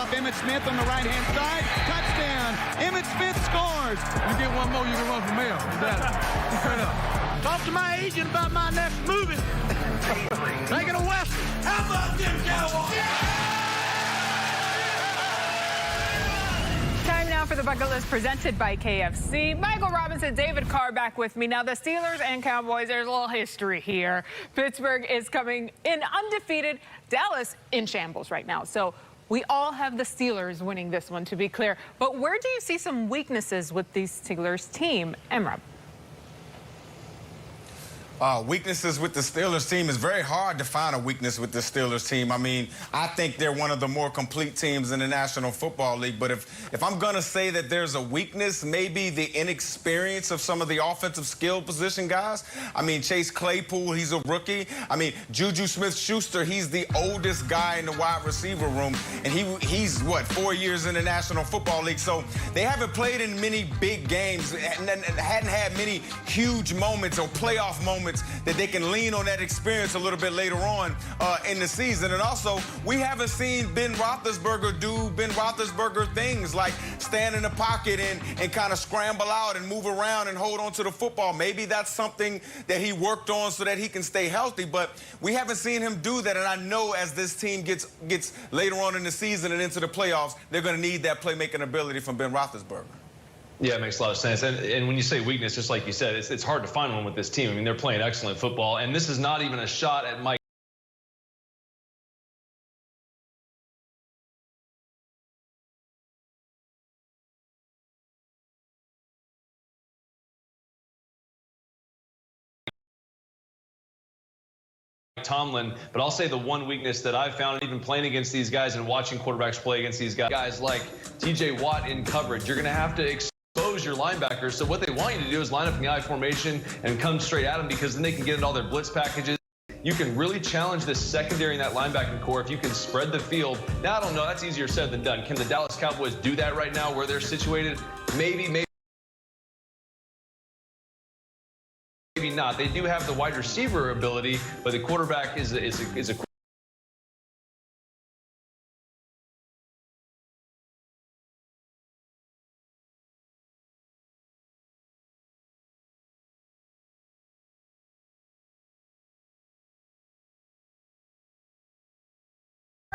handoff. Emmitt Smith on the right-hand side. Touchdown. Emmitt Smith scores. You get one more, you can run for mayor. Straight up. Talk to my agent about my next movie. Make it a Western. How about them Cowboys? Time now for the bucket list presented by KFC. Michael Robinson, David Carr back with me. Now, the Steelers and Cowboys, there's a little history here. Pittsburgh is coming in undefeated. Dallas in shambles right now. So we all have the Steelers winning this one, to be clear. But where do you see some weaknesses with the Steelers team? Emrab. Weaknesses with the Steelers team is very hard to find a weakness with the Steelers team. I mean, I think they're one of the more complete teams in the National Football League. But if I'm going to say that there's a weakness, maybe the inexperience of some of the offensive skill position guys. I mean, Chase Claypool, he's a rookie. I mean, Juju Smith-Schuster, he's the oldest guy in the wide receiver room. And he's, what, 4 years in the National Football League. So they haven't played in many big games and hadn't had many huge moments or playoff moments that they can lean on that experience a little bit later on in the season. And also, we haven't seen Ben Roethlisberger do Ben Roethlisberger things like stand in the pocket and kind of scramble out and move around and hold on to the football. Maybe that's something that he worked on so that he can stay healthy, but we haven't seen him do that. And I know as this team gets later on in the season and into the playoffs, they're going to need that playmaking ability from Ben Roethlisberger. Yeah, it makes a lot of sense. And when you say weakness, just like you said, it's hard to find one with this team. I mean, they're playing excellent football, and this is not even a shot at Mike Tomlin, but I'll say the one weakness that I've found even playing against these guys and watching quarterbacks play against these guys like TJ Watt in coverage, you're going to have to expose your linebackers. So what they want you to do is line up in the I formation and come straight at them, because then they can get into all their blitz packages. You can really challenge this secondary in that linebacking core if you can spread the field. Now, I don't know, that's easier said than done. Can the Dallas Cowboys do that right now where they're situated? Maybe not. They do have the wide receiver ability, but the quarterback is a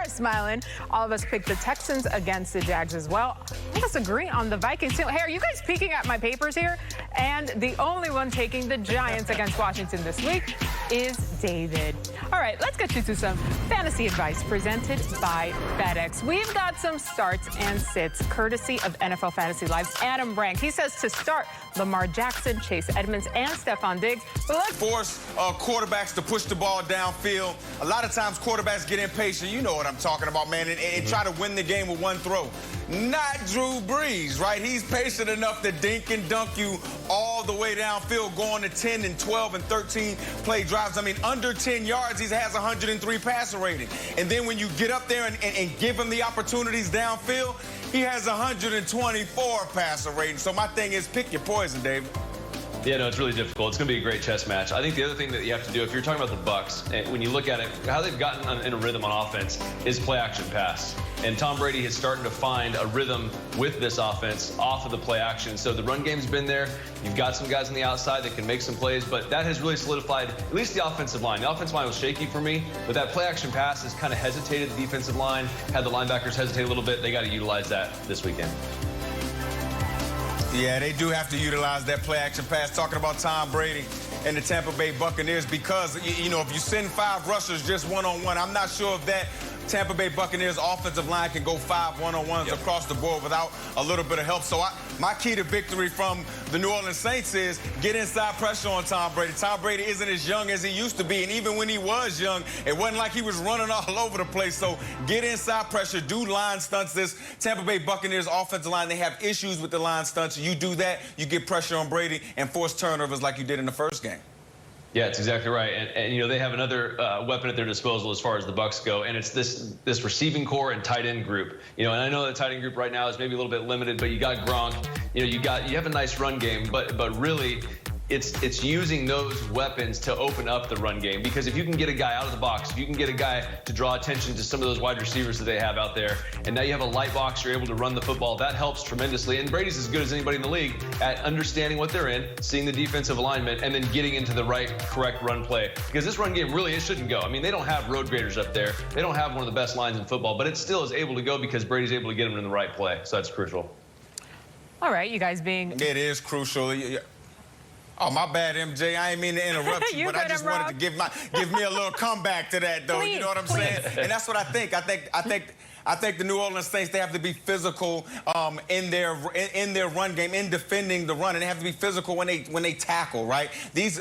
Smiling. All of us picked the Texans against the Jags as well. Let us agree on the Vikings too. Hey, are you guys peeking at my papers here? And the only one taking the Giants against Washington this week is David. All right, let's get you to some fantasy advice presented by FedEx. We've got some starts and sits courtesy of NFL Fantasy Live's Adam Brank. He says to start Lamar Jackson, Chase Edmonds, and Stephon Diggs. But let's force quarterbacks to push the ball downfield. A lot of times quarterbacks get impatient. You know what I'm talking about, man, and try to win the game with one throw. Not Drew Brees, right? He's patient enough to dink and dunk you all the way downfield, going to 10 and 12 and 13 play drives. I mean, under 10 yards, he has 103 passer rating. And then when you get up there and give him the opportunities downfield, he has 124 passer rating. So my thing is, pick your poison, David. Yeah, no, it's really difficult. It's going to be a great chess match. I think the other thing that you have to do, if you're talking about the Bucks, when you look at it, how they've gotten in a rhythm on offense is play action pass. And Tom Brady is starting to find a rhythm with this offense off of the play action. So the run game's been there. You've got some guys on the outside that can make some plays, but that has really solidified at least the offensive line. The offensive line was shaky for me, but that play action pass has kind of hesitated the defensive line, had the linebackers hesitate a little bit. They got to utilize that this weekend. Yeah, they do have to utilize that play-action pass. Talking about Tom Brady and the Tampa Bay Buccaneers, because, you know, if you send 5 rushers just one-on-one, I'm not sure if that Tampa Bay Buccaneers offensive line can go 5 one-on-ones across the board without a little bit of help. So my key to victory from the New Orleans Saints is get inside pressure on Tom Brady. Tom Brady isn't as young as he used to be, and even when he was young, it wasn't like he was running all over the place. So get inside pressure, do line stunts. This Tampa Bay Buccaneers offensive line, they have issues with the line stunts. You do that, you get pressure on Brady and force turnovers like you did in the first game. Yeah, it's exactly right. And you know, they have another weapon at their disposal as far as the Bucs go, and it's this receiving core and tight end group. You know, and I know the tight end group right now is maybe a little bit limited, but you got Gronk. You know, you have a nice run game, but really, it's using those weapons to open up the run game. Because if you can get a guy out of the box, if you can get a guy to draw attention to some of those wide receivers that they have out there, and now you have a light box, you're able to run the football, that helps tremendously. And Brady's as good as anybody in the league at understanding what they're in, seeing the defensive alignment, and then getting into the right, correct run play. Because this run game really, it shouldn't go. I mean, they don't have road graders up there. They don't have one of the best lines in football, but it still is able to go because Brady's able to get them in the right play. So that's crucial. All right, you guys being... It is crucial. Oh, my bad, MJ. I ain't mean to interrupt you, but I just wanted to give me a little comeback to that, though. Please, you know what I'm saying? And that's what I think. I think the New Orleans Saints, they have to be physical in their run game, in defending the run, and they have to be physical when they tackle, right? These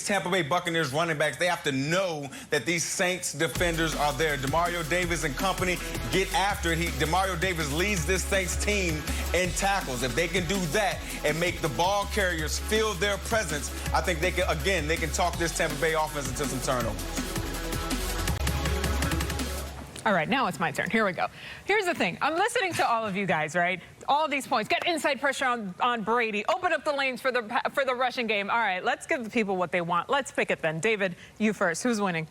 Tampa Bay Buccaneers running backs, they have to know that these Saints defenders are there. Demario Davis and company get after it. Demario Davis leads this Saints team in tackles. If they can do that and make the ball carriers feel their presence, I think they can talk this Tampa Bay offense into some turnovers. All right, now it's my turn. Here we go. Here's the thing. I'm listening to all of you guys, right? All of these points. Get inside pressure on Brady. Open up the lanes for the rushing game. All right, let's give the people what they want. Let's pick it then. David, you first. Who's winning?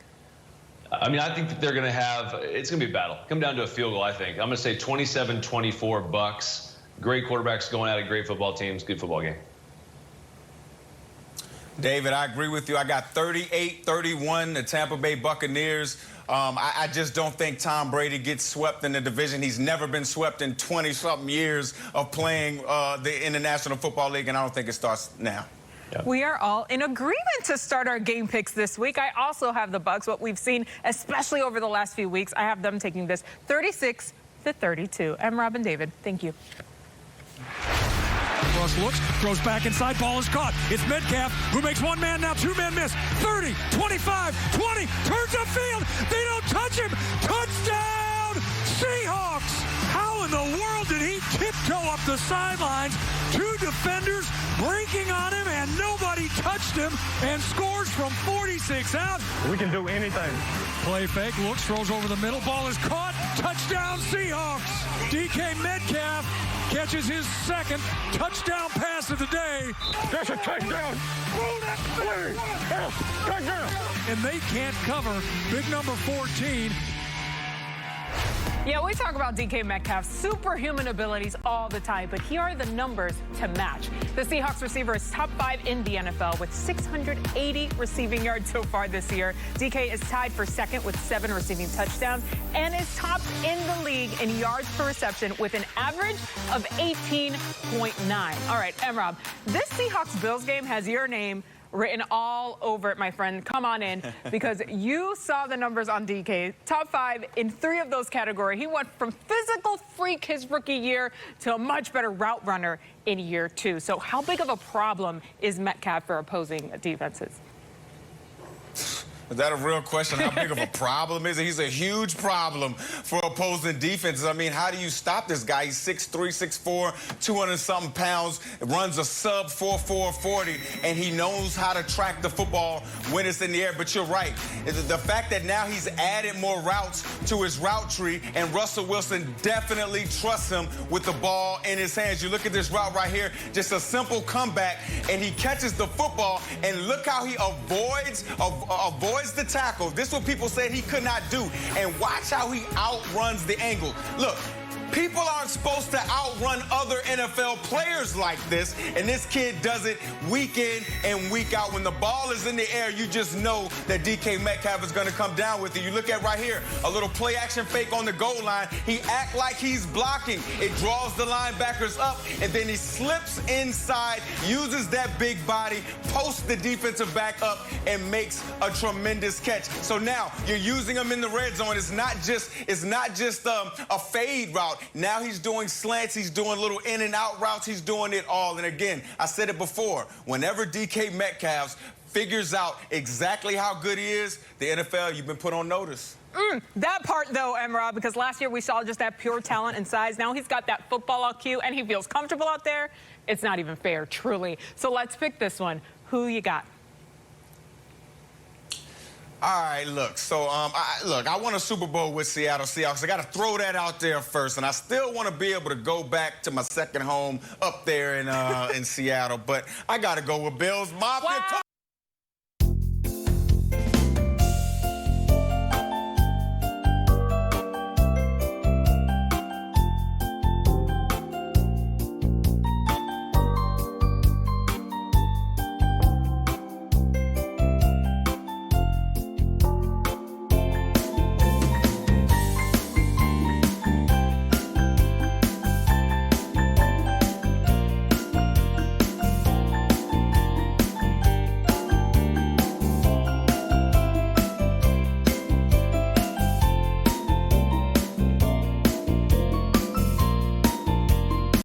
I mean, I think that they're going to have – it's going to be a battle. Come down to a field goal, I think. I'm going to say 27-24 Bucks. Great quarterbacks going at it, great football teams, good football game. David, I agree with you. I got 38-31, the Tampa Bay Buccaneers. I just don't think Tom Brady gets swept in the division. He's never been swept in 20-something years of playing in the National Football League, and I don't think it starts now. Yep. We are all in agreement to start our game picks this week. I also have the Bucs. What we've seen, especially over the last few weeks, I have them taking this 36-32. I'm Robin David. Thank you. Russ looks, throws back inside, ball is caught. It's Metcalf who makes one man, now two men miss. 30, 25, 20, turns upfield. They don't touch him. Touchdown, Seahawks. How in the world did he tiptoe up the sidelines? Two defenders breaking on him, and nobody touched him, and scores from 46 out. We can do anything. Play fake, looks, throws over the middle, ball is caught. Touchdown, Seahawks. DK Metcalf catches his second touchdown pass of the day. That's a touchdown. Touchdown. And they can't cover big number 14. Yeah, we talk about DK Metcalf's superhuman abilities all the time, but here are the numbers to match. The Seahawks receiver is top 5 in the NFL with 680 receiving yards so far this year. DK is tied for second with 7 receiving touchdowns and is top in the league in yards per reception with an average of 18.9. All right, M-Rob, this Seahawks-Bills game has your name written all over it, my friend. Come on in, because you saw the numbers on DK. Top 5 in 3 of those categories. He went from physical freak his rookie year to a much better route runner in year 2. So how big of a problem is Metcalf for opposing defenses? Is that a real question? How big of a problem is it? He's a huge problem for opposing defenses. I mean, how do you stop this guy? He's 6'3", 6'4", 200-something pounds, runs a sub 4.4 40, and he knows how to track the football when it's in the air. But you're right. The fact that now he's added more routes to his route tree, and Russell Wilson definitely trusts him with the ball in his hands. You look at this route right here, just a simple comeback, and he catches the football, and look how he avoids the tackle. This is what people said he could not do. And watch how he outruns the angle. Look, people aren't supposed to outrun other NFL players like this, and this kid does it week in and week out. When the ball is in the air, you just know that DK Metcalf is going to come down with it. You look at right here, a little play action fake on the goal line. He acts like he's blocking. It draws the linebackers up, and then he slips inside, uses that big body, posts the defensive back up, and makes a tremendous catch. So now you're using him in the red zone. It's not just a fade route. Now he's doing slants, he's doing little in and out routes, he's doing it all. And again, I said it before, whenever DK Metcalf figures out exactly how good he is, the NFL, you've been put on notice. That part, though, M-Rob, because last year we saw just that pure talent and size. Now he's got that football IQ, and he feels comfortable out there. It's not even fair, truly. So let's pick this one. Who you got? All right, look. So, I won a Super Bowl with Seattle Seahawks. I got to throw that out there first, and I still want to be able to go back to my second home up there in Seattle. But I got to go with Bills Mafia. Wow.